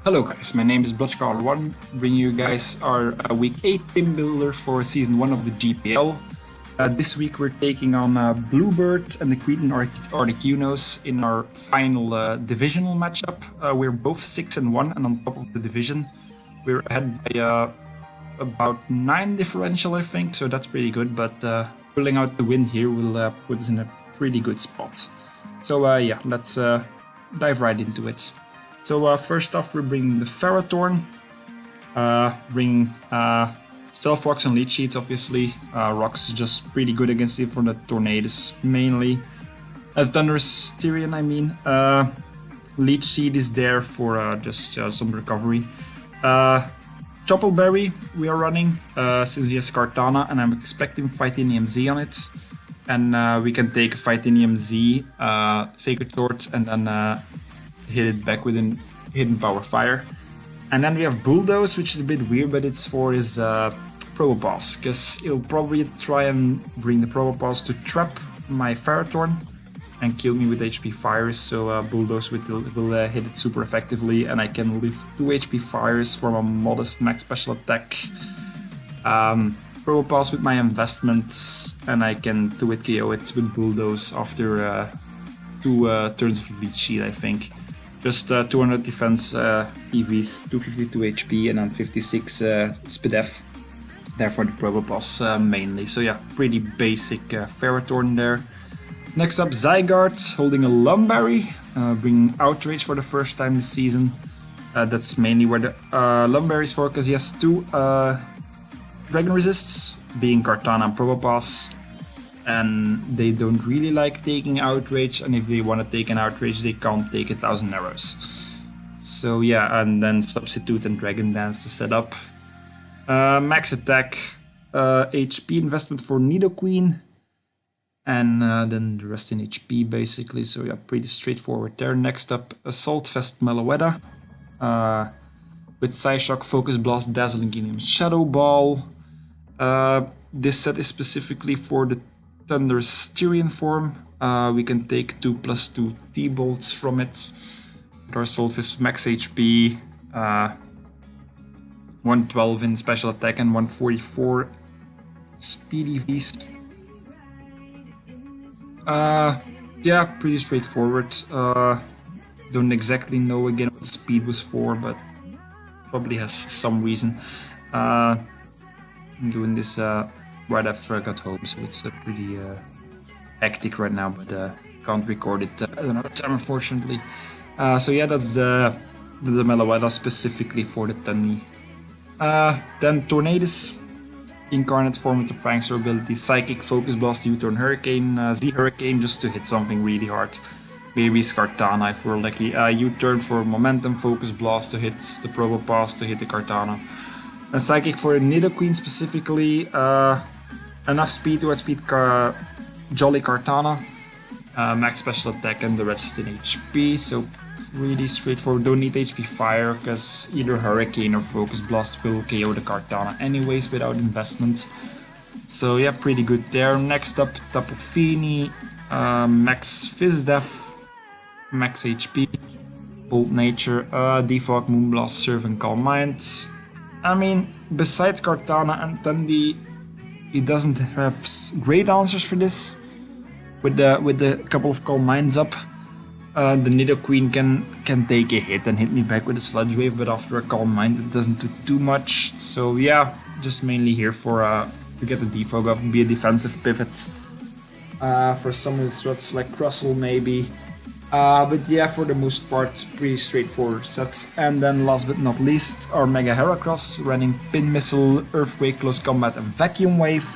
Hello guys, my name is Bloodcar1, bringing you guys our week 8 team builder for season 1 of the GPL. This week we're taking on BluBird and the Cretan Articunos in our final divisional matchup. We're both 6-1 and on top of the division. We're ahead by about 9 differential I think, so that's pretty good, but pulling out the win here will put us in a pretty good spot. So yeah, let's dive right into it. So first off, we're bringing the Ferrothorn, bring Stealth Rocks and Leech Sheets, obviously. Rocks is just pretty good against it for the Tornadus, mainly. Thunderous Tyrion, I mean. Leech Sheet is there for just some recovery. Choppleberry we are running, since he has Kartana, and I'm expecting Fightinium Z on it. And we can take Fightinium Z, Sacred Sword, and then hit it back with an Hidden Power Fire. And then we have Bulldoze, which is a bit weird, but it's for his Probopass, because he'll probably try and bring the Probopass to trap my Ferrothorn and kill me with HP Fires, so Bulldoze will hit it super effectively, and I can lift 2 HP Fires from a modest max special attack. Probopass with my investments, and I can 2-hit KO it with Bulldoze after 2 turns of Leech Sheet, I think. Just 200 defense EVs, 252 HP, and then 56 SPDF. There for the Probopass mainly. So yeah, pretty basic Ferrothorn there. Next up, Zygarde, holding a Lumberry, bringing Outrage for the first time this season. That's mainly where the Lumberry is for, because he has 2 Dragon Resists, being Kartana and Probopass. And they don't really like taking Outrage, and if they want to take an Outrage, they can't take 1,000 arrows. So yeah, and then Substitute and Dragon Dance to set up. Max attack, HP investment for Nidoqueen, and then the rest in HP basically. So yeah, pretty straightforward there. Next up, Assault Vest Meloetta, with Psyshock, Focus Blast, Dazzling Gleam, Shadow Ball. This set is specifically for the Thunderous Tyrion form. We can take 2+2 T-Bolts from it. With our Solstice max HP, 112 in special attack and 144 speed EVs. Yeah, pretty straightforward. Don't exactly know again what the speed was for, but probably has some reason. I'm doing this right after I got home, so it's pretty hectic right now, but can't record it at another time, unfortunately. So yeah, that's the Meloetta specifically for the Tunny. Then Tornadus, incarnate form with the Prankster ability, Psychic, Focus Blast, U-turn Hurricane, Z-Hurricane just to hit something really hard. Maybe Kartana if we're lucky. U-turn for Momentum, Focus Blast to hit the Probopass to hit the Kartana. And Psychic for Nidoqueen specifically, enough speed to outspeed Jolly Kartana, max special attack and the rest in HP, so really straightforward. Don't need HP Fire, because either Hurricane or Focus Blast will KO the Kartana anyways without investment. So yeah, pretty good there. Next up, Tapu Fini, max Fizz Def, max HP, Bold Nature, Defog, Moonblast, Serve and Calm Mind. I mean, besides Kartana and Tundi, he doesn't have great answers for this. With the couple of Calm Minds up, the Nidoqueen can take a hit and hit me back with a Sludge Wave, but after a Calm Mind it doesn't do too much. So yeah, just mainly here for to get the defog up and be a defensive pivot. For some of the threats like Crustle maybe. But yeah, for the most part, pretty straightforward set. And then last but not least, our Mega Heracross, running Pin Missile, Earthquake, Close Combat and Vacuum Wave.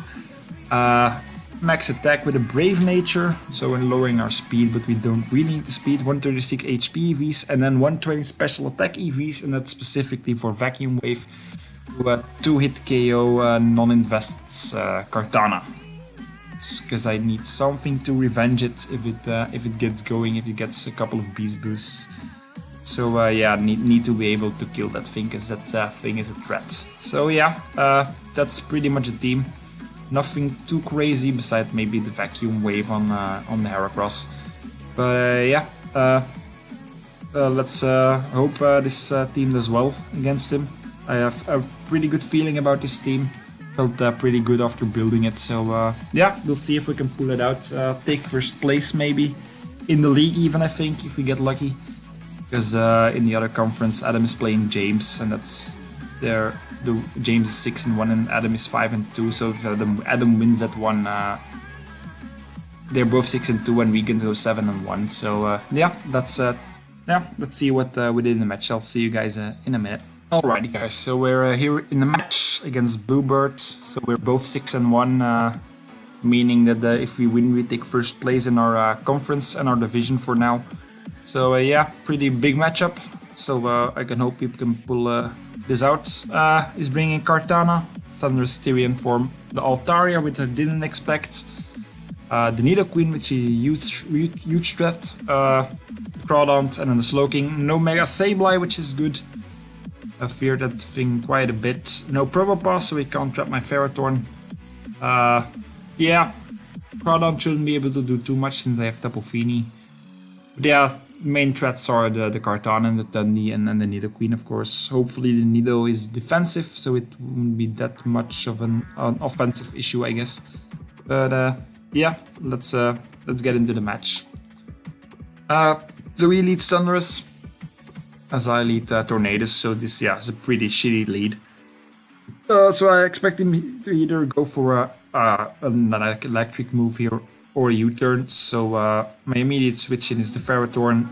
Max attack with a Brave Nature, so we're lowering our speed, but we don't really need the speed. 136 HP EVs and then 120 special attack EVs, and that's specifically for Vacuum Wave to 2-hit KO non-invests Kartana. Because I need something to revenge it if it gets going, if it gets a couple of beast boosts. So yeah, need to be able to kill that thing, because that thing is a threat. So yeah, that's pretty much the team. Nothing too crazy besides maybe the Vacuum Wave on the Heracross. But yeah, Let's hope this team does well against him. I have a pretty good feeling about this team. Felt pretty good after building it. So yeah, we'll see if we can pull it out. Take first place maybe in the league even, I think, if we get lucky. Because in the other conference, Adam is playing James, and that's there. James is 6-1 and Adam is 5-2. So if Adam wins that one, they're both 6-2 and we can go 7-1. So yeah, that's yeah. Let's see what we did in the match. I'll see you guys in a minute. Alrighty, guys. So we're here in the match against BluBird. So we're both 6-1, meaning that if we win, we take first place in our conference and our division for now. So yeah, pretty big matchup. So I can hope people can pull this out. He's bringing Kartana, Thunderous Tyrian form, the Altaria, which I didn't expect, the Nidoqueen, which is a huge threat, Crawdaunt, and then the Slowking. No Mega Sableye, which is good. I fear that thing quite a bit. No Probopass, so we can't trap my Ferrothorn. Yeah, Crawdaunt shouldn't be able to do too much since I have Tapu Fini. But yeah, main threats are the Kartana and the Tundi, and then the Nidoqueen, of course. Hopefully the Nido is defensive, so it won't be that much of an offensive issue, I guess. But yeah, let's get into the match. So he leads Thunderous, as I lead Tornadus, so this, yeah, is a pretty shitty lead. So I expect him to either go for an electric move here or a U-turn. So my immediate switch in is the Ferrothorn,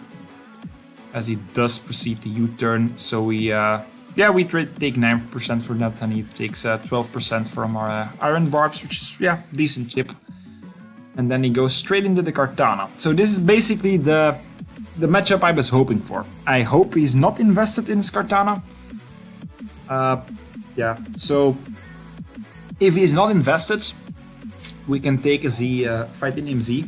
as he does proceed to U-turn. So we take 9% for that, and he takes 12% from our Iron Barbs, which is, yeah, decent chip. And then he goes straight into the Kartana. So this is basically the matchup I was hoping for. I hope he's not invested in his Kartana. Yeah, so if he's not invested, we can take a Z, Titanium Z,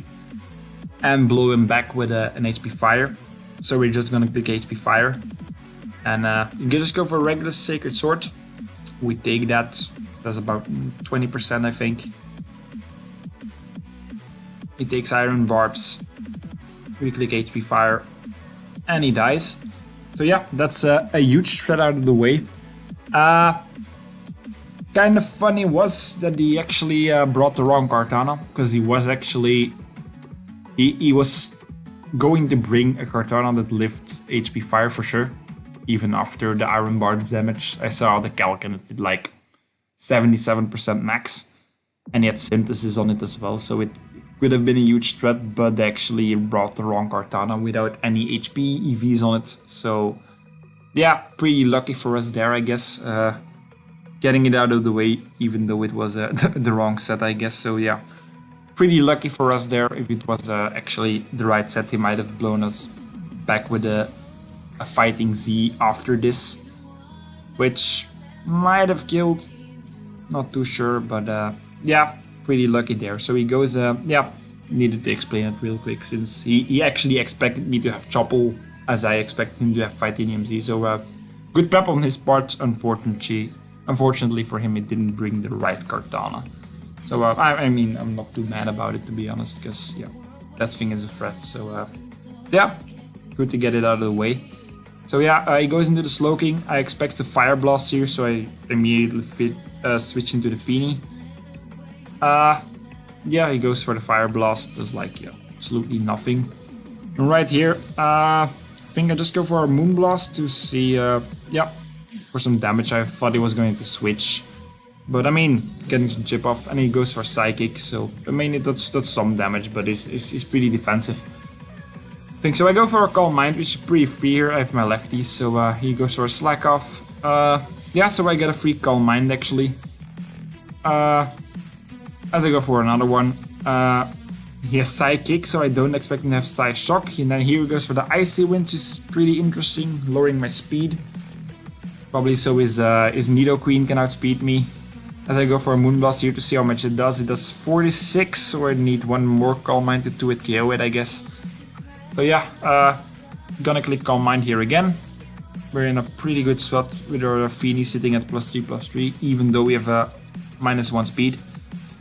and blow him back with an HP Fire. So we're just gonna click HP Fire, and you can just go for a regular Sacred Sword. We take that. That's about 20%, I think. He takes Iron Barbs. We click HP Fire, and he dies. So yeah, that's a huge threat out of the way. Kind of funny was that he actually brought the wrong Kartana, because he was actually he was going to bring a Kartana that lifts HP Fire for sure, even after the Iron Barb damage. I saw the calc and it did like 77% max, and he had Synthesis on it as well, so it could have been a huge threat, but they actually brought the wrong Kartana without any HP EVs on it. So yeah, pretty lucky for us there, I guess. Getting it out of the way, even though it was the wrong set, I guess. So yeah, pretty lucky for us there. If it was actually the right set, he might have blown us back with a Fighting Z after this, which might have killed. Not too sure, but yeah, pretty lucky there. So he goes, yeah, needed to explain it real quick, since he actually expected me to have Choppel, as I expected him to have Titanium Z. So good prep on his part. Unfortunately for him, it didn't bring the right Kartana. So I mean, I'm not too mad about it, to be honest, because yeah, that thing is a threat. So yeah, good to get it out of the way. So yeah, he goes into the Slowking. I expect the Fire Blast here, so I immediately switch into the Fini. Yeah, he goes for the Fire Blast. Does like, yeah, absolutely nothing. And right here, I think I just go for a Moonblast to see, yeah, for some damage. I thought he was going to switch, but I mean, getting some chip off, and he goes for Psychic. So I mean, it does some damage, but it's pretty defensive. I think so. I go for a Calm Mind, which is pretty free here. I have my lefties, so he goes for a Slack Off. Yeah, so I get a free Calm Mind actually. As I go for another one, he has Psychic, so I don't expect him to have Psy Shock. And then here he goes for the Icy Wind, which is pretty interesting, lowering my speed. Probably so his Nidoqueen can outspeed me. As I go for a Moonblast here to see how much it does. It does 46, so I need one more Calm Mind to 2-hit KO it, I guess. So yeah, gonna click Calm Mind here again. We're in a pretty good spot with our Fini sitting at +3/+3, even though we have a -1 speed.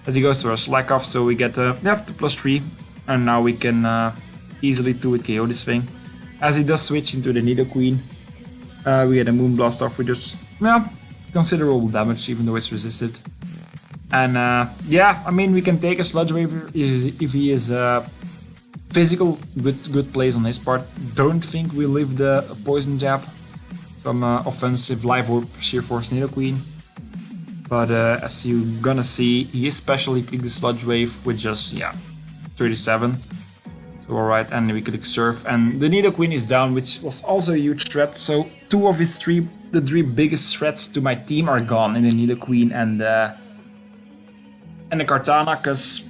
As he goes to our Slack Off, so we get the +3, and now we can easily 2-hit KO this thing. As he does switch into the Nidoqueen, we get a Moonblast off with just, yeah, considerable damage, even though it's resisted. And yeah, I mean, we can take a Sludge Wave if he is physical, good plays on his part. Don't think we live the Poison Jab from offensive Life Orb Sheer Force Nidoqueen. But as you're gonna see, he especially clicked the Sludge Wave with just, yeah, 37. So alright, and we click Surf, and the Nidoqueen is down, which was also a huge threat. So two of his the three biggest threats to my team are gone in the Nidoqueen and the Kartana, because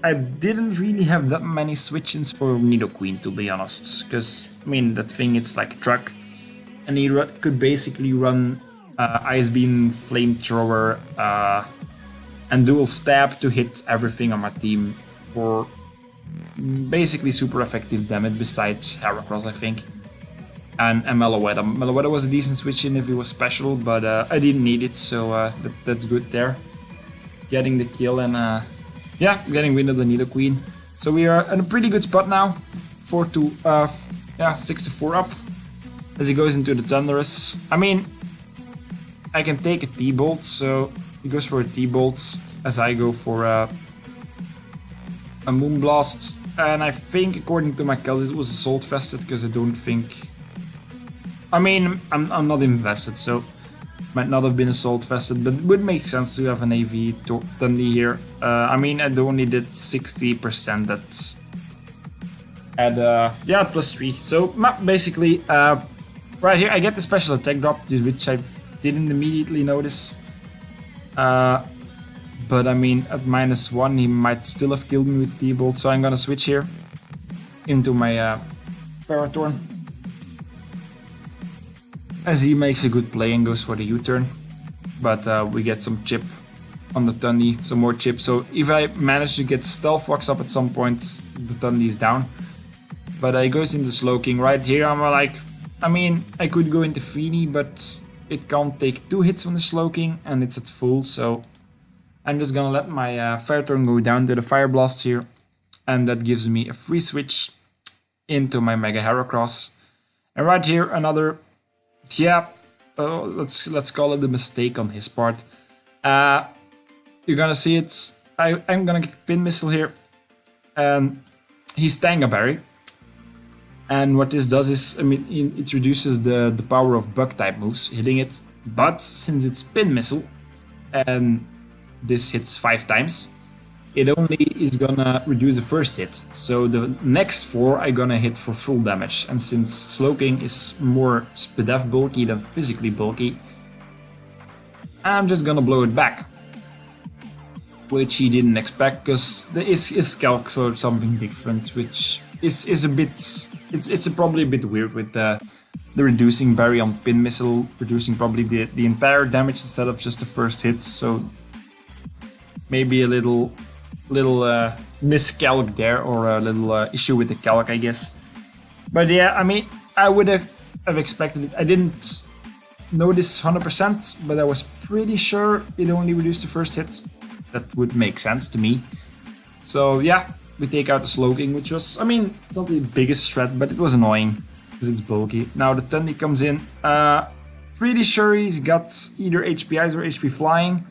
I didn't really have that many switch-ins for Nidoqueen, to be honest. Because, I mean, that thing, it's like a truck, and he could basically run Ice Beam, Flamethrower, and Dual Stab to hit everything on my team for basically super effective damage besides Heracross, I think. And Meloetta. Meloetta was a decent switch-in if it was special, but I didn't need it, so that's good there. Getting the kill and yeah, getting rid of the Nidoqueen. So we are in a pretty good spot now. 6-4 up. As he goes into the Thundurus. I mean, I can take a T-Bolt, so he goes for a T-Bolt as I go for a Moonblast. And I think, according to my cal, it was Assault Vested, because I don't think... I mean, I'm not invested, so might not have been Assault Vested, but it would make sense to have an AV Tundi here. I mean, I only did 60%, that's at, yeah, +3. So, basically, right here I get the special attack drop, which I didn't immediately notice. But I mean, at -1 he might still have killed me with T-Bolt, so I'm gonna switch here into my Ferrothorn. As he makes a good play and goes for the U-turn. But we get some chip on the Tundi, some more chip. So if I manage to get Stealth Rocks up at some point, the Tundi is down. But he goes into Slowking. Right here I'm like, I mean, I could go into Feeny, but it can't take 2 hits from the Slowking and it's at full, so I'm just gonna let my Ferrothorn go down to the Fire Blast here, and that gives me a free switch into my Mega Heracross. And right here another, yeah, let's call it a mistake on his part. You're gonna see it. I'm gonna kick Pin Missile here, and he's Tanga Berry. And what this does is, I mean, it reduces the power of Bug type moves hitting it, but since it's Pin Missile and this hits 5 times, it only is gonna reduce the first hit. So the next 4 are gonna hit for full damage. And since Slowking is more SPDF bulky than physically bulky, I'm just gonna blow it back. Which he didn't expect, because there is Calcs or something different, which is a bit... It's probably a bit weird with the reducing Berry on Pin Missile, reducing probably the entire damage instead of just the first hits. So maybe a little miscalc there, or a little issue with the calc, I guess. But yeah, I mean, I would have expected it. I didn't notice 100%, but I was pretty sure it only reduced the first hit. That would make sense to me. So yeah, we take out the Slowking, which was, I mean, it's not the biggest threat, but it was annoying because it's bulky. Now the Tundi comes in. Pretty sure he's got either HP Ice or HP Flying.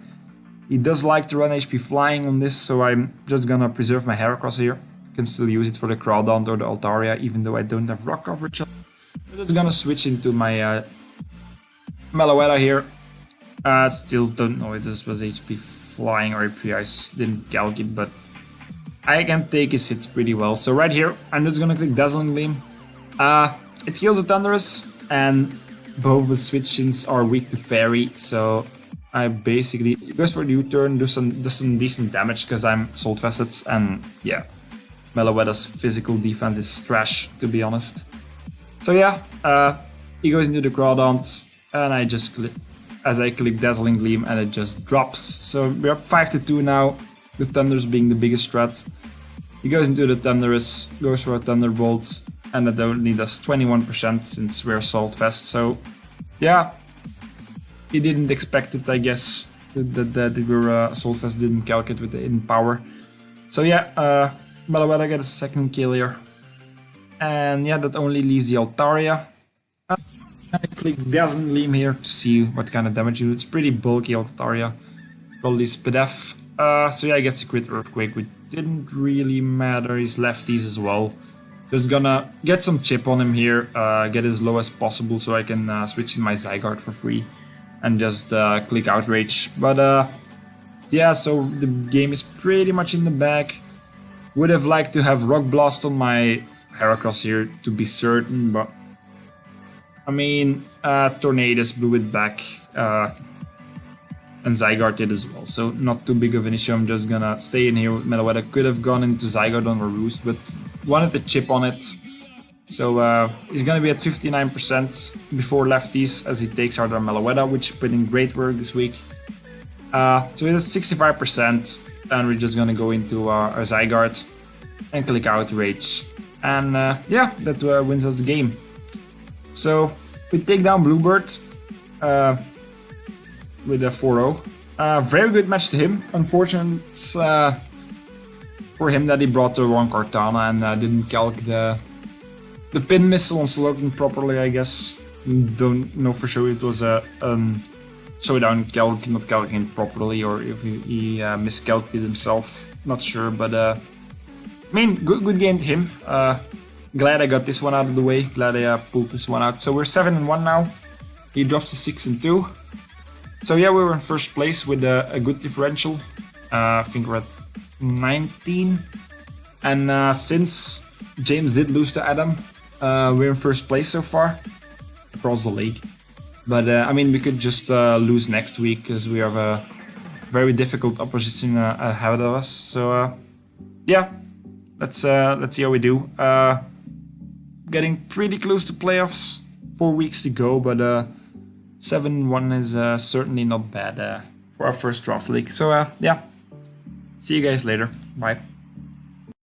He does like to run HP Flying on this, so I'm just gonna preserve my Heracross here. Can still use it for the Crawdaunt or the Altaria, even though I don't have rock coverage. I'm just gonna switch into my Meloetta here. Still don't know if this was HP Flying or HP Ice, didn't calc it, but I can take his hits pretty well. So right here, I'm just gonna click Dazzling Gleam. It kills the Thundurus, and both the switch-ins are weak to Fairy, so I basically goes for the U-turn, do some decent damage because I'm Assault Vested, and yeah, Meloetta's physical defense is trash, to be honest. So yeah, he goes into the Crawdaunt, and I just click Dazzling Gleam, and it just drops. So we're up 5-2 now, the Thundurus being the biggest threat. He goes into the Thundurus, goes for a Thunderbolt, and that only does 21% since we're Assault Vest. So yeah, he didn't expect it, I guess, that we're Assault Vest didn't calculate with the hidden power. So yeah, Meloetta gets a second kill here. And yeah, that only leaves the Altaria. I click Dazzling Gleam here to see what kind of damage you do. It's pretty bulky Altaria. Probably Spadef. So yeah, I gets a crit Earthquake, which didn't really matter. He's lefties as well. Just gonna get some chip on him here, get as low as possible so I can switch in my Zygarde for free and just click Outrage. But yeah, so the game is pretty much in the bag. Would have liked to have Rock Blast on my Heracross here to be certain, but I mean, Tornadus blew it back, and Zygarde did as well, so not too big of an issue. I'm just gonna stay in here with Meloetta. Could have gone into Zygarde on a Roost, but wanted the chip on it. So he's gonna be at 59% before lefties as he takes out our Meloetta, which put in great work this week. So he's at 65%, and we're just gonna go into our Zygarde and click Outrage. And yeah, that wins us the game. So we take down BluBird with a 4-0. Very good match to him. Unfortunate for him that he brought the wrong Kartana and didn't calc the pin missile on Slowking properly, I guess. Don't know for sure it was a showdown calc, not calculating properly, or if he miscalculated himself. Not sure, but I mean, good game to him. Glad I got this one out of the way. Glad I pulled this one out. So we're 7-1 now. He drops to 6-2. So yeah, we were in first place with a good differential. I think we're at 19. And since James did lose to Adam, we're in first place so far across the league. But I mean, we could just lose next week because we have a very difficult opposition ahead of us. So yeah, let's see how we do. Getting pretty close to playoffs. 4 weeks to go, but 7-1 is certainly not bad for our first draft league. So yeah, see you guys later. Bye.